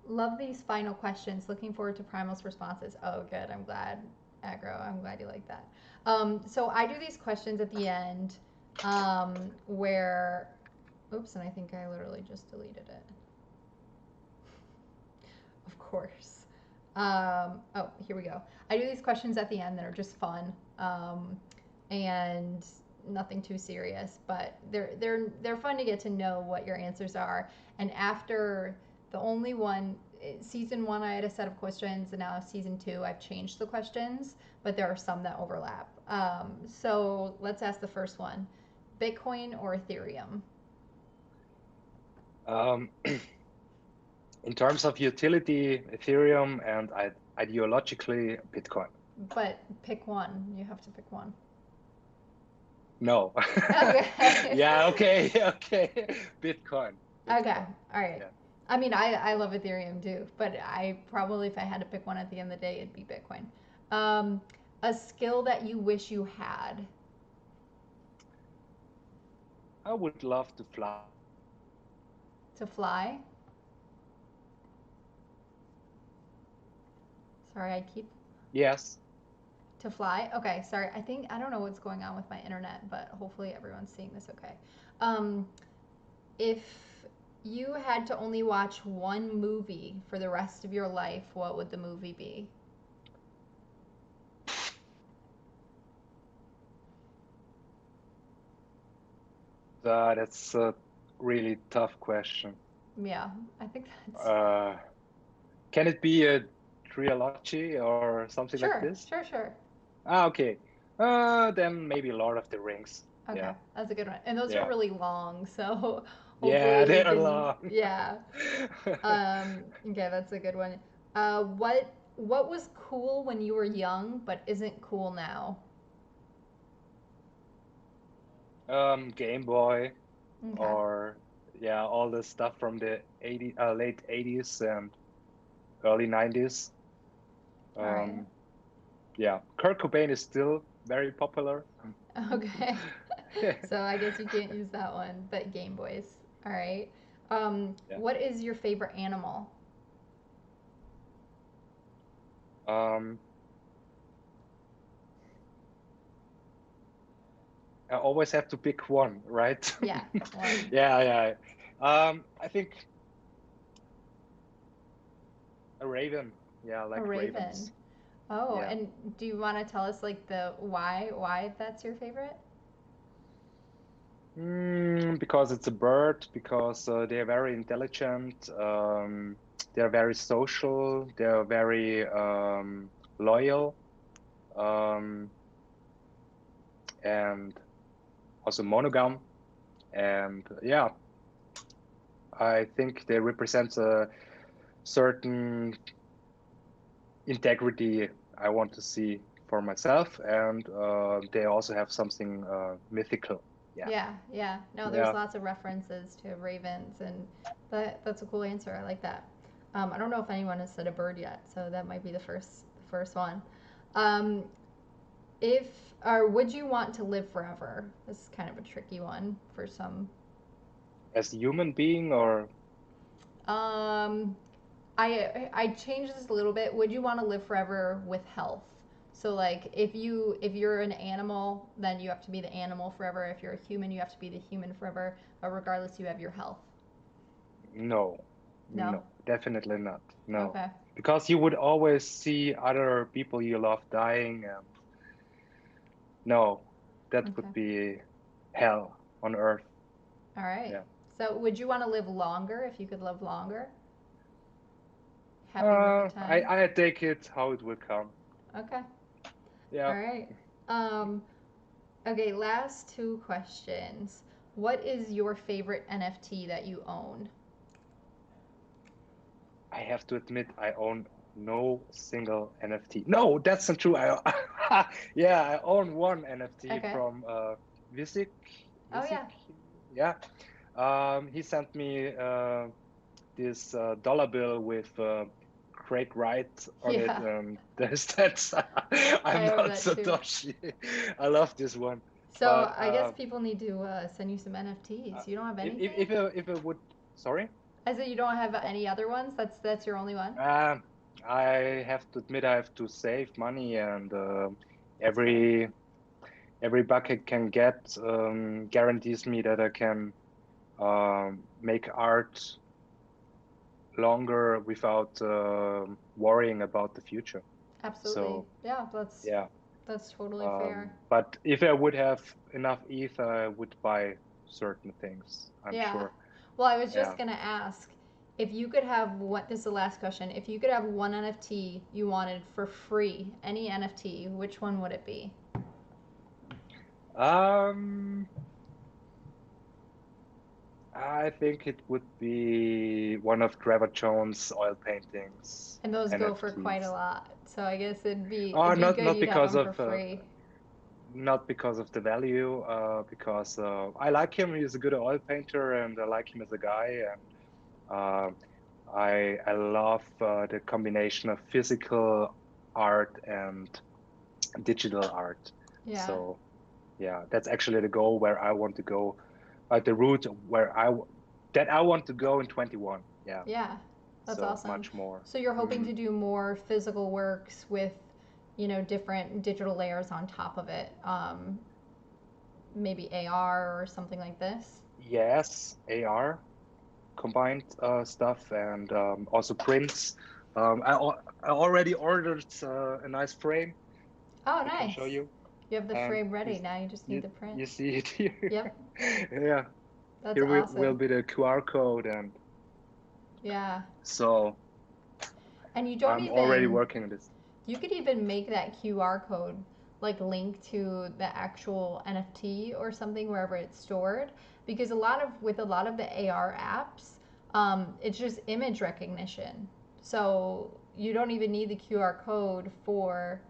love these final questions. Looking forward to Primal's responses. Oh, good. I'm glad, Aggro. I'm glad you like that. So I do these questions at the end where, oops, and I think I literally just deleted it. Of course. Oh, here we go. I do these questions at the end that are just fun and nothing too serious, but they're fun to get to know what your answers are. And after the only one, season one, I had a set of questions, and now season two, I've changed the questions, but there are some that overlap. So let's ask the first one: Bitcoin or Ethereum? um, in terms of utility, Ethereum, and ideologically, Bitcoin. But pick one. You have to pick one. No. Okay. Yeah. Okay. Okay. Bitcoin. Okay. Bitcoin. All right. Yeah. I mean, I love Ethereum too, but I probably, if I had to pick one at the end of the day, it'd be Bitcoin. Um, a skill that you wish you had I would love to fly. to fly. Sorry, I keep Yes. to fly. Okay, sorry. I don't know what's going on with my internet, but hopefully everyone's seeing this okay. Um, if you had to only watch one movie for the rest of your life, what would the movie be? That's a really tough question. Yeah, I think that's Uh, can it be a trilogy or something like sure, this? sure, sure. Ah, okay. Then maybe Lord of the Rings. Okay, Yeah. that's a good one. And those are Yeah. really long, so Yeah, hopefully you they're can, long. yeah. Okay, that's a good one. What was cool when you were young but isn't cool now? Game Boy, Okay, or yeah, all the stuff from the late 80s and early 90s. all right. Um, yeah, Kurt Cobain is still very popular. Okay. So I guess you can't use that one, but Game Boys. All right. Yeah. What is your favorite animal? Um, I always have to pick one, right? Yeah, one. Yeah, yeah. I think a raven. Yeah, I A like raven. ravens. Oh, Yeah. and do you want to tell us like the why that's your favorite? Because it's a bird, because they're very intelligent, they're very social, they're very loyal, um, and also monogam. And yeah, I think they represent a certain integrity I want to see for myself, and they also have something mythical. Yeah, Yeah, yeah. No, there's yeah. lots of references to ravens, and that's a cool answer. I like that. I don't know if anyone has said a bird yet, so that might be the first one. Um, if or would you want to live forever? This is kind of a tricky one for some. As a human being, or Um, I changed this a little bit. Would you want to live forever with health? So like if you're an animal, then you have to be the animal forever. If you're a human, you have to be the human forever. But regardless, you have your health. no, No? no, definitely not. No, Okay. because you would always see other people you love dying, and no, that Okay. would be hell on earth. All right. Yeah. So would you want to live longer if you could live longer? Happy with the time? I take it how it will come. Okay. Yeah. All right. Um, okay, last two questions. What is your favorite NFT that you own? I have to admit, I own no single NFT. No, that's not true. Yeah, I own one NFT Okay. from Visic. Oh Visic, yeah. yeah. He sent me this dollar bill with Craig Wright on it, Yeah. and there's that. I I'm have not that too. Satoshi. I love this one, So but I guess people need to send you some NFTs. You don't have anything? if it would, sorry. I said you don't have any other ones. That's your only one. Um, I have to admit I have to save money, and That's fair. every every buck I can get guarantees me that I can make art longer without worrying about the future. Absolutely. So Yeah, that's yeah, that's totally fair. but if I would have enough ETH, I would buy certain things, I'm Yeah. sure. Well, I was Yeah. just gonna ask if you could have what this is the last question. If you could have one NFT you wanted for free, any NFT, which one would it be? Um, I think it would be one of Trevor Jones' oil paintings, And those go for quite a NFTs. lot. So I guess it'd be Oh, it'd be not good not you'd have because them of for free. the value, because I like him. He's a good oil painter, and I like him as a guy. And I love the combination of physical art and digital art. Yeah. So yeah, that's actually the goal where I want to go, the route where that I want to go in 21. Yeah, Yeah. That's so awesome. much more. So you're hoping Mm, to do more physical works with, different digital layers on top of it. Maybe AR or something like this. yes, AR combined stuff, and also prints. I already ordered a nice frame. Oh, I can show nice. you, You have the and frame ready. Now you just need you, the print. you see it here. Yep. Yeah, That's here will awesome. be the QR code, and Yeah. so And I'm already working on this. you could even make that QR code like link to the actual NFT or something wherever it's stored because with a lot of the AR apps, it's just image recognition. So you don't even need the QR code for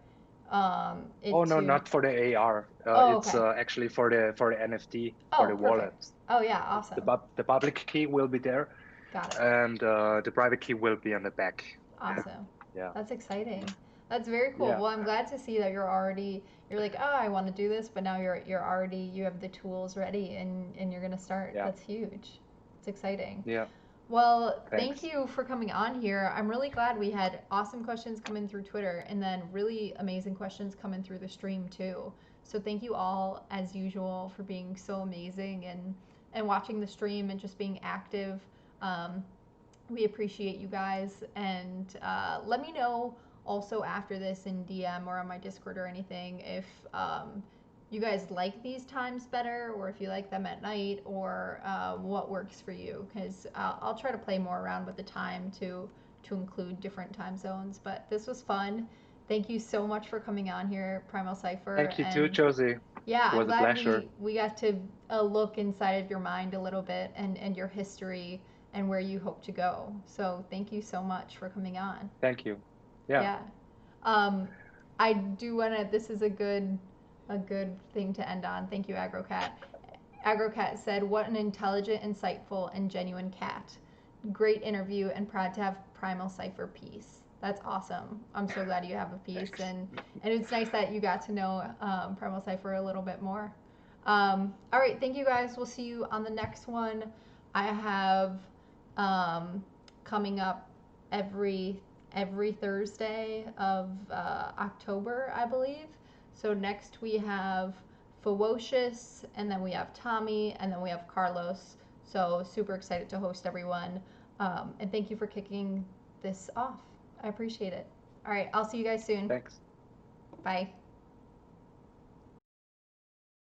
Oh it no, to. not for the AR. Oh, It's okay. actually for the NFT, for Oh, the perfect. wallet. Oh, yeah, The awesome. the public key will be there, Got it. and the private key will be on the back. Awesome. Yeah, That's exciting. That's very cool. yeah, Well, I'm glad to see that you're like, oh, I want to do this, but now you have the tools ready and you're gonna start. yeah, That's huge. It's exciting. yeah. Well, thank Thanks. you for coming on here. I'm really glad we had awesome questions coming through Twitter and then really amazing questions coming through the stream too. So thank you all, as usual, for being so amazing and watching the stream and just being active. Um, we appreciate you guys, and let me know also after this in DM or on my Discord or anything if you guys like these times better, or if you like them at night, or what works for you. Because I'll try to play more around with the time to include different time zones. But this was fun. Thank you so much for coming on here, Pr1mal Cypher, Thank you too, and Josie. yeah, It I'm was a glad pleasure. we got to look inside of your mind a little bit and your history and where you hope to go. So thank you so much for coming on. Thank you. Yeah. Yeah. Um, I do wanna. This is a good thing to end on. Thank you, AgroCat. AgroCat said, "What an intelligent, insightful, and genuine cat. Great interview, and proud to have Pr1mal Cypher piece." That's awesome. I'm so glad you have a piece, Thanks. and it's nice that you got to know Pr1mal Cypher a little bit more. All right, thank you guys. We'll see you on the next one. I have coming up every Thursday of October, I believe. So next we have Fewocious, and then we have Tommy, and then we have Carlos. So super excited to host everyone. And thank you for kicking this off. I appreciate it. All right, I'll see you guys soon. Thanks. Bye.